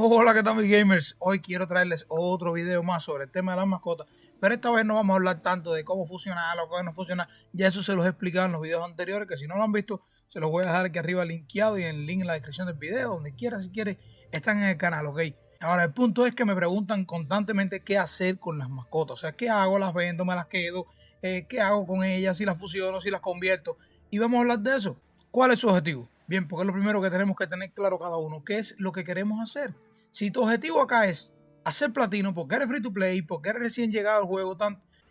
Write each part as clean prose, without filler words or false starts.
Hola, ¿qué tal mis gamers? Hoy quiero traerles otro video más sobre el tema de las mascotas, pero esta vez no vamos a hablar tanto de cómo funciona, lo que no funciona. Ya eso se los he explicado en los videos anteriores, que si no lo han visto, se los voy a dejar aquí arriba linkeado y en el link en la descripción del video, donde quiera, si quiere, están en el canal, ¿ok? Ahora, el punto es que me preguntan constantemente qué hacer con las mascotas, o sea, qué hago, las vendo, me las quedo, qué hago con ellas, si las fusiono, si las convierto, y vamos a hablar de eso. ¿Cuál es su objetivo? Bien, porque es lo primero que tenemos que tener claro cada uno, qué es lo que queremos hacer. Si tu objetivo acá es hacer platino porque eres free to play, porque eres recién llegado al juego,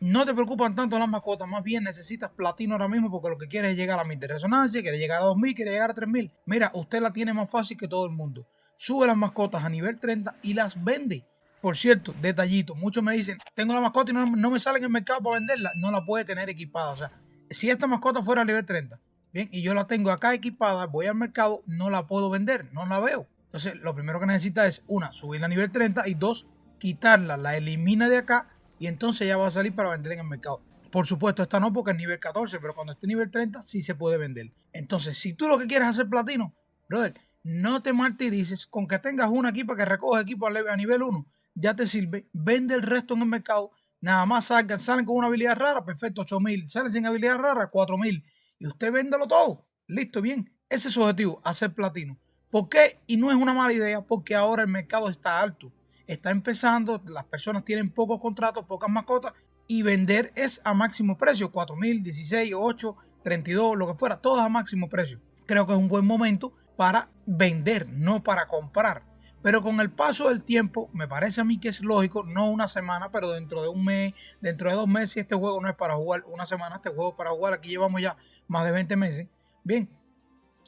no te preocupan tanto las mascotas, más bien necesitas platino ahora mismo porque lo que quieres es llegar a 1000 de resonancia, quieres llegar a 2000, quieres llegar a 3000. Mira, usted la tiene más fácil que todo el mundo. Sube las mascotas a nivel 30 y las vende. Por cierto, detallito, muchos me dicen, tengo la mascota y no me sale en el mercado para venderla. No la puede tener equipada. O sea, si esta mascota fuera a nivel 30, bien, y yo la tengo acá equipada, voy al mercado, no la puedo vender, no la veo. Entonces, lo primero que necesita es, una, subirla a nivel 30 y dos, quitarla, la elimina de acá y entonces ya va a salir para vender en el mercado. Por supuesto, esta no porque es nivel 14, pero cuando esté nivel 30 sí se puede vender. Entonces, si tú lo que quieres es hacer platino, brother, no te martirices con que tengas una aquí para que recojas equipo a nivel 1, ya te sirve, vende el resto en el mercado, nada más salen con una habilidad rara, perfecto, 8000, salen sin habilidad rara, 4000, y usted véndelo todo, listo, bien, ese es su objetivo, hacer platino. ¿Por qué? Y no es una mala idea, porque ahora el mercado está alto, está empezando, las personas tienen pocos contratos, pocas mascotas, y vender es a máximo precio, 4000, 16, 8, 32, lo que fuera, todas a máximo precio. Creo que es un buen momento para vender, no para comprar. Pero con el paso del tiempo, me parece a mí que es lógico, no una semana, pero dentro de un mes, dentro de 2 meses, si este juego no es para jugar una semana, este juego es para jugar, aquí llevamos ya más de 20 meses. Bien,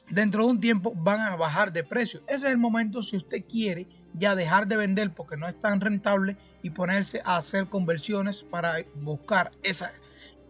dentro de un tiempo van a bajar de precio. Ese es el momento si usted quiere ya dejar de vender porque no es tan rentable y ponerse a hacer conversiones para buscar esa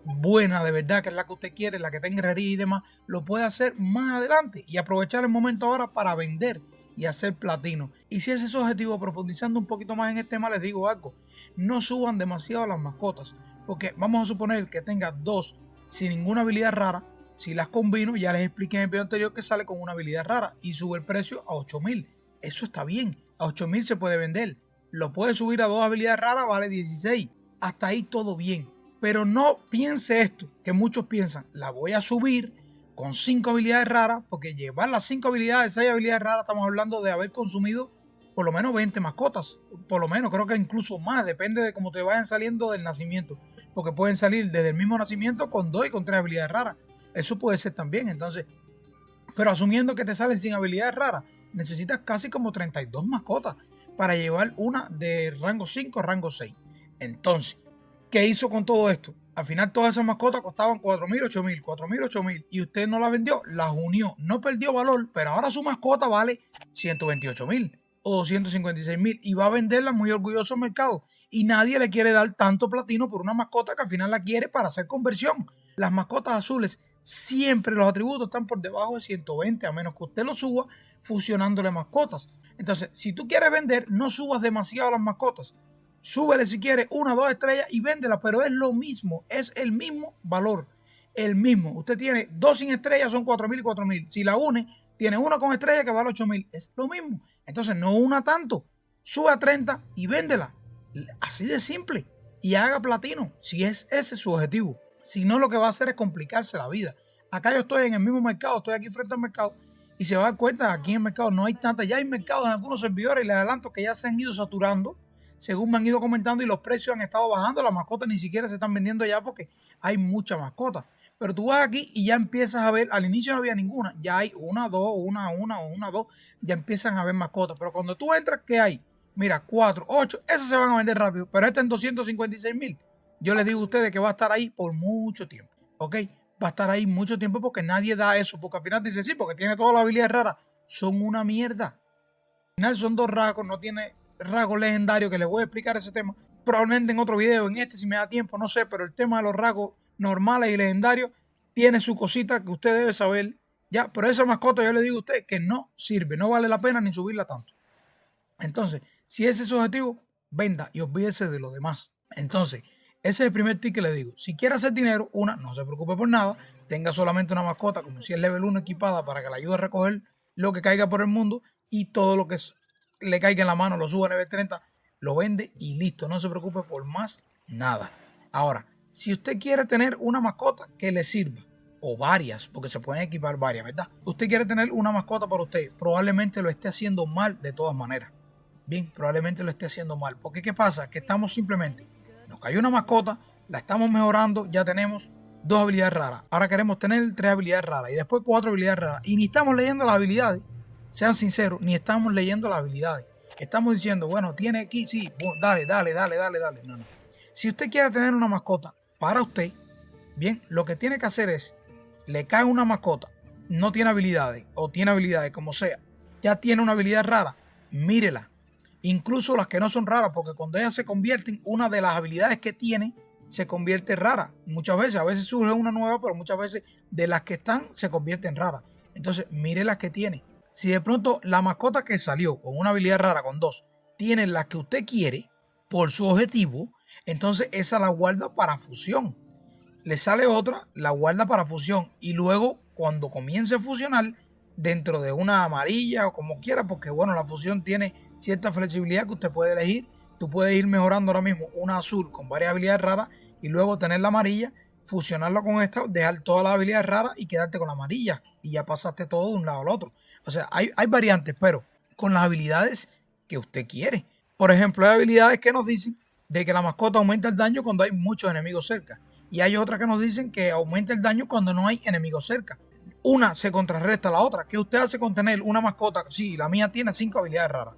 buena de verdad, que es la que usted quiere, la que tenga herrería y demás, lo puede hacer más adelante y aprovechar el momento ahora para vender y hacer platino. Y si ese es su objetivo, profundizando un poquito más en el tema, les digo algo, no suban demasiado las mascotas, porque vamos a suponer que tenga dos sin ninguna habilidad rara. Si las combino, ya les expliqué en el video anterior que sale con una habilidad rara y sube el precio a 8000. Eso está bien, a 8000 se puede vender. Lo puede subir a dos habilidades raras, vale 16. Hasta ahí todo bien. Pero no piense esto, que muchos piensan, la voy a subir con 5 habilidades raras, porque llevar las 5 habilidades, 6 habilidades raras, estamos hablando de haber consumido por lo menos 20 mascotas. Por lo menos, creo que incluso más, depende de cómo te vayan saliendo del nacimiento. Porque pueden salir desde el mismo nacimiento con 2 y con 3 habilidades raras. Eso puede ser también, entonces. Pero asumiendo que te salen sin habilidades raras, necesitas casi como 32 mascotas para llevar una de rango 5 a rango 6. Entonces, ¿qué hizo con todo esto? Al final todas esas mascotas costaban 4000, 8000, 4000, 8000 y usted no la vendió, las unió, no perdió valor, pero ahora su mascota vale 128,000 o 256,000 y va a venderla muy orgulloso al mercado. Y nadie le quiere dar tanto platino por una mascota que al final la quiere para hacer conversión. Las mascotas azules siempre los atributos están por debajo de 120, a menos que usted lo suba fusionándole mascotas. Entonces, si tú quieres vender, no subas demasiado las mascotas. Súbele si quieres 1 o 2 estrellas y véndela, pero es lo mismo, es el mismo valor, el mismo. Usted tiene 2 sin estrellas, son 4000 y 4000. Si la une, tiene una con estrella que vale 8000, es lo mismo. Entonces no una tanto, sube a 30 y véndela. Así de simple. Y haga platino, si es ese su objetivo. Si no, lo que va a hacer es complicarse la vida. Acá yo estoy en el mismo mercado, estoy aquí frente al mercado y se va a dar cuenta, aquí en el mercado no hay tanta, ya hay mercados en algunos servidores y les adelanto que ya se han ido saturando según me han ido comentando y los precios han estado bajando, las mascotas ni siquiera se están vendiendo ya porque hay muchas mascotas. Pero tú vas aquí y ya empiezas a ver, al inicio no había ninguna, ya hay una, dos, dos, ya empiezan a ver mascotas. Pero cuando tú entras, ¿qué hay? Mira, 4, 8, esas se van a vender rápido, pero esta en 256,000. Yo les digo a ustedes que va a estar ahí por mucho tiempo, ¿ok? Va a estar ahí mucho tiempo porque nadie da eso, porque al final dice sí, porque tiene todas las habilidades raras, son una mierda. Al final son 2 rasgos, no tiene rasgos legendarios, que les voy a explicar ese tema probablemente en otro video, en este si me da tiempo, no sé, pero el tema de los rasgos normales y legendarios tiene su cosita que usted debe saber, ya, pero esa mascota yo le digo a usted que no sirve, no vale la pena ni subirla tanto. Entonces, si ese es su objetivo, venda y olvídese de lo demás. Entonces, ese es el primer tip que le digo. Si quiere hacer dinero, no se preocupe por nada, tenga solamente una mascota como si es level 1 equipada para que le ayude a recoger lo que caiga por el mundo y todo lo que le caiga en la mano, lo sube a nivel 30, lo vende y listo. No se preocupe por más nada. Ahora, si usted quiere tener una mascota que le sirva, o varias, porque se pueden equipar varias, ¿verdad? Usted quiere tener una mascota para usted, probablemente lo esté haciendo mal de todas maneras. Bien, probablemente lo esté haciendo mal. Porque ¿qué pasa? Que estamos simplemente, nos cayó una mascota, la estamos mejorando, ya tenemos 2 habilidades raras. Ahora queremos tener 3 habilidades raras y después 4 habilidades raras. Y ni estamos leyendo las habilidades, sean sinceros, ni estamos leyendo las habilidades. Estamos diciendo, bueno, tiene aquí, sí, dale. No. Si usted quiere tener una mascota para usted, bien, lo que tiene que hacer es, le cae una mascota, no tiene habilidades, o tiene habilidades, como sea, ya tiene una habilidad rara, mírela. Incluso las que no son raras, porque cuando ellas se convierten, una de las habilidades que tiene se convierte rara. Muchas veces, a veces surge una nueva, pero muchas veces de las que están se convierten raras. Entonces, mire las que tiene. Si de pronto la mascota que salió con una habilidad rara, con 2, tiene las que usted quiere por su objetivo, entonces esa la guarda para fusión. Le sale otra, la guarda para fusión y luego cuando comience a fusionar dentro de una amarilla o como quiera, porque bueno, la fusión tiene cierta flexibilidad que usted puede elegir. Tú puedes ir mejorando ahora mismo una azul con varias habilidades raras y luego tener la amarilla, fusionarla con esta, dejar todas las habilidades raras y quedarte con la amarilla y ya pasaste todo de un lado al otro. O sea, hay variantes, pero con las habilidades que usted quiere. Por ejemplo, hay habilidades que nos dicen de que la mascota aumenta el daño cuando hay muchos enemigos cerca. Y hay otras que nos dicen que aumenta el daño cuando no hay enemigos cerca. Una se contrarresta a la otra. ¿Qué usted hace con tener una mascota? Sí, la mía tiene 5 habilidades raras.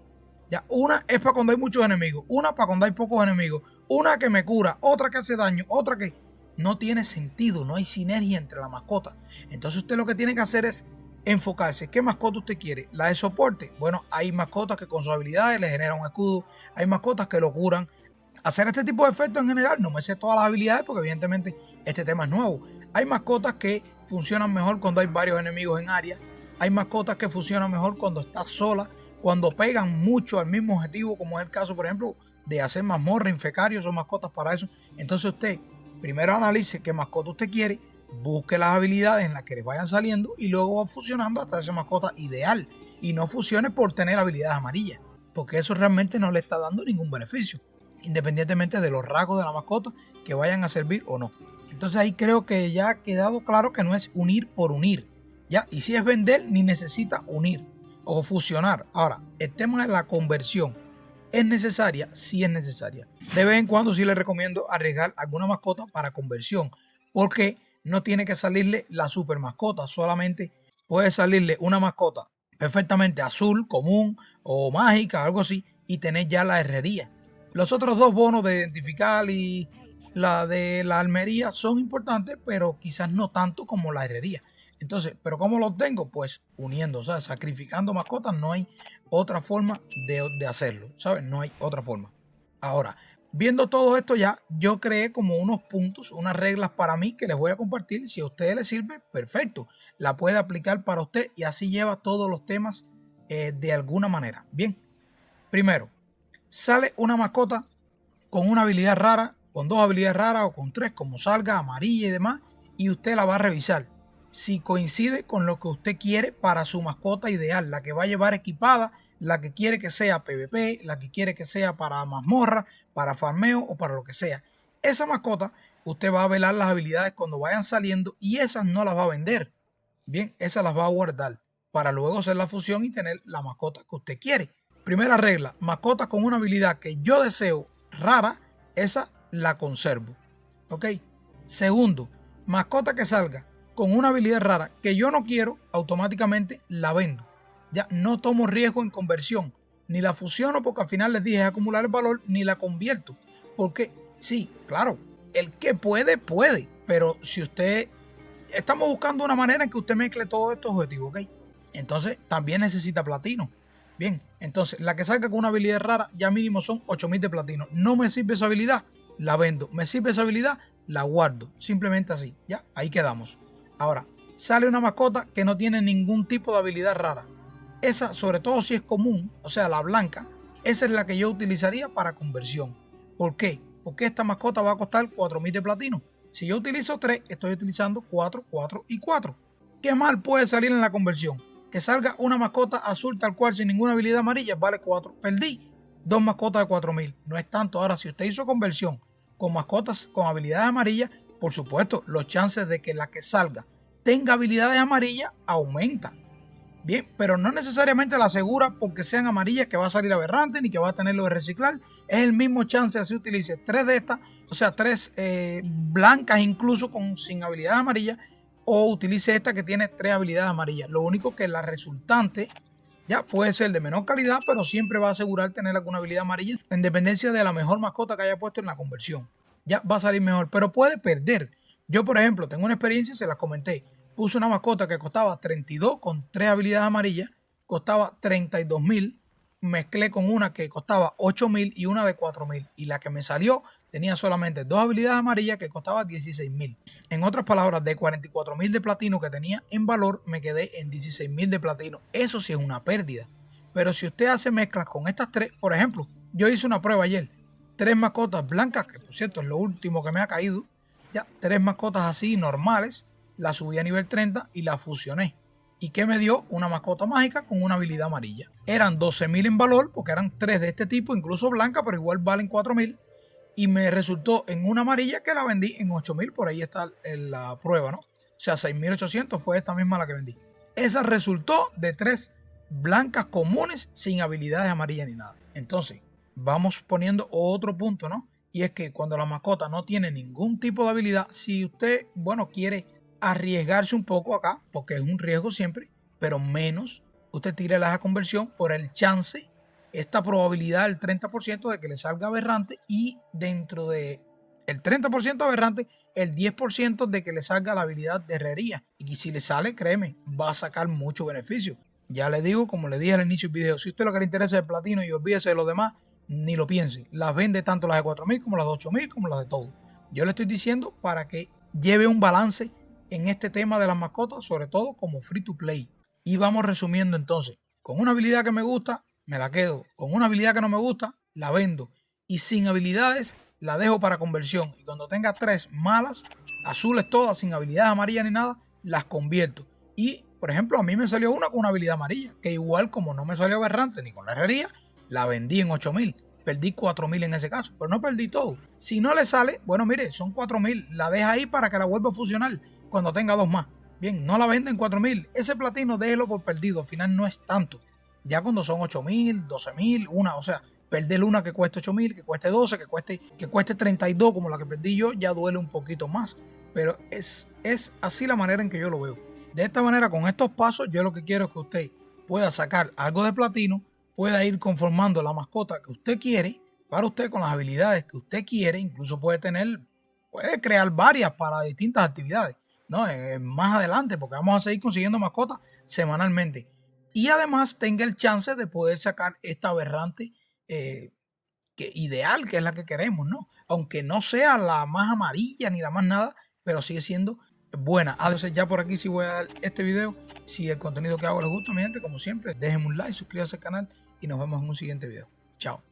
Ya, una es para cuando hay muchos enemigos, una para cuando hay pocos enemigos, una que me cura, otra que hace daño, otra que... No tiene sentido, no hay sinergia entre la mascota. Entonces usted lo que tiene que hacer es enfocarse. ¿Qué mascota usted quiere? ¿La de soporte? Bueno, hay mascotas que con sus habilidades le generan un escudo, hay mascotas que lo curan. Hacer este tipo de efectos en general, no me sé todas las habilidades porque evidentemente este tema es nuevo. Hay mascotas que funcionan mejor cuando hay varios enemigos en área. Hay mascotas que funcionan mejor cuando está sola, cuando pegan mucho al mismo objetivo, como es el caso, por ejemplo, de hacer mazmorra, infecarios o mascotas para eso. Entonces usted primero analice qué mascota usted quiere, busque las habilidades en las que le vayan saliendo y luego va fusionando hasta esa mascota ideal. Y no fusione por tener habilidades amarillas, porque eso realmente no le está dando ningún beneficio, independientemente de los rasgos de la mascota que vayan a servir o no. Entonces ahí creo que ya ha quedado claro que no es unir por unir, ¿ya? Y si es vender, ni necesita unir o fusionar. Ahora, el tema de la conversión, ¿es necesaria? Sí es necesaria. De vez en cuando sí le recomiendo arriesgar alguna mascota para conversión, porque no tiene que salirle la super mascota, solamente puede salirle una mascota perfectamente azul, común o mágica, algo así, y tener ya la herrería. Los otros 2 bonos de identificar y la de la almería son importantes, pero quizás no tanto como la herrería. Entonces, ¿pero cómo los tengo? Pues uniendo, o sea, sacrificando mascotas, no hay otra forma de hacerlo, ¿sabes? No hay otra forma. Ahora, viendo todo esto ya, yo creé como unos puntos, unas reglas para mí que les voy a compartir. Si a usted le sirve, perfecto. La puede aplicar para usted y así lleva todos los temas de alguna manera. Bien, primero, sale una mascota con una habilidad rara, con 2 habilidades raras o con 3, como salga, amarilla y demás, y usted la va a revisar. Si coincide con lo que usted quiere para su mascota ideal, la que va a llevar equipada, la que quiere que sea PvP, la que quiere que sea para mazmorra, para farmeo o para lo que sea. Esa mascota, usted va a velar las habilidades cuando vayan saliendo y esas no las va a vender. Bien, esas las va a guardar para luego hacer la fusión y tener la mascota que usted quiere. Primera regla, mascota con una habilidad que yo deseo rara, esa la conservo. ¿Ok? Segundo, mascota que salga con una habilidad rara que yo no quiero, automáticamente la vendo. Ya no tomo riesgo en conversión, ni la fusiono porque al final les dije es acumular el valor, ni la convierto. Porque sí, claro, el que puede, puede, pero si usted, estamos buscando una manera en que usted mezcle todos estos objetivos, ¿ok? Entonces también necesita platino. Bien, entonces la que salga con una habilidad rara ya mínimo son 8000 de platino. No me sirve esa habilidad, la vendo. Me sirve esa habilidad, la guardo. Simplemente así, ya, ahí quedamos. Ahora, sale una mascota que no tiene ningún tipo de habilidad rara. Esa, sobre todo si es común, o sea, la blanca, esa es la que yo utilizaría para conversión. ¿Por qué? Porque esta mascota va a costar 4000 de platino. Si yo utilizo 3, estoy utilizando 4, 4 y 4. ¿Qué mal puede salir en la conversión? que salga una mascota azul tal cual sin ninguna habilidad amarilla, vale 4. Perdí 2 mascotas de 4000. No es tanto. Ahora, si usted hizo conversión con mascotas con habilidades amarillas, por supuesto, los chances de que la que salga tenga habilidades amarillas aumentan. Bien, pero no necesariamente la asegura porque sean amarillas que va a salir aberrante ni que va a tenerlo de reciclar. Es el mismo chance así utilice 3 de estas, o sea, 3 blancas incluso sin habilidades amarillas, o utilice esta que tiene 3 habilidades amarillas. Lo único que la resultante ya puede ser de menor calidad, pero siempre va a asegurar tener alguna habilidad amarilla en dependencia de la mejor mascota que haya puesto en la conversión. Ya va a salir mejor, pero puede perder. Yo, por ejemplo, tengo una experiencia, se las comenté. Puse una mascota que costaba 32 con 3 habilidades amarillas, costaba 32.000. Mezclé con una que costaba 8.000 y una de 4.000. Y la que me salió tenía solamente 2 habilidades amarillas que costaba 16.000. En otras palabras, de 44.000 de platino que tenía en valor, me quedé en 16.000 de platino. Eso sí es una pérdida. Pero si usted hace mezclas con estas 3, por ejemplo, yo hice una prueba ayer. 3 mascotas blancas, que por cierto es lo último que me ha caído. Ya, 3 mascotas así normales. La subí a nivel 30 y la fusioné. ¿Y qué me dio? Una mascota mágica con una habilidad amarilla. Eran 12.000 en valor porque eran 3 de este tipo, incluso blanca, pero igual valen 4.000. Y me resultó en una amarilla que la vendí en 8.000. Por ahí está la prueba, ¿no? O sea, 6.800 fue esta misma la que vendí. Esa resultó de 3 blancas comunes sin habilidades amarillas ni nada. Entonces, vamos poniendo otro punto, ¿no? Y es que cuando la mascota no tiene ningún tipo de habilidad, si usted, bueno, quiere arriesgarse un poco acá, porque es un riesgo siempre, pero menos, usted tire la conversión por el chance, esta probabilidad del 30% de que le salga aberrante, y dentro de el 30% aberrante, el 10% de que le salga la habilidad de herrería. Y si le sale, créeme, va a sacar mucho beneficio. Ya le digo, como le dije al inicio del video, si usted lo que le interesa es el platino y olvídese de los demás, ni lo piense. Las vende tanto las de 4.000 como las de 8.000 como las de todo. Yo le estoy diciendo para que lleve un balance en este tema de las mascotas, sobre todo como free to play. Y vamos resumiendo entonces. Con una habilidad que me gusta, me la quedo. Con una habilidad que no me gusta, la vendo. Y sin habilidades, la dejo para conversión. Y cuando tenga 3 malas, azules todas, sin habilidades amarillas ni nada, las convierto. Y, por ejemplo, a mí me salió una con una habilidad amarilla, que igual como no me salió aberrante ni con la herrería, la vendí en 8.000. Perdí 4.000 en ese caso, pero no perdí todo. Si no le sale, bueno, mire, son 4.000. La deja ahí para que la vuelva a fusionar cuando tenga 2 más. Bien, no la venden 4.000. Ese platino déjelo por perdido. Al final no es tanto. Ya cuando son 8.000, 12.000, una, o sea, perder una que cueste 8.000, que cueste 12, que cueste 32 como la que perdí yo, ya duele un poquito más. Pero es así la manera en que yo lo veo. De esta manera, con estos pasos, yo lo que quiero es que usted pueda sacar algo de platino, pueda ir conformando la mascota que usted quiere para usted con las habilidades que usted quiere. Incluso puede crear varias para distintas actividades. No, más adelante, porque vamos a seguir consiguiendo mascotas semanalmente. Y además tenga el chance de poder sacar esta aberrante ideal, que es la que queremos, ¿no? Aunque no sea la más amarilla ni la más nada, pero sigue siendo buena. Entonces ya por aquí sí voy a dar este video. Si el contenido que hago les gusta, mi gente, como siempre, déjenme un like, suscríbanse al canal y nos vemos en un siguiente video. Chao.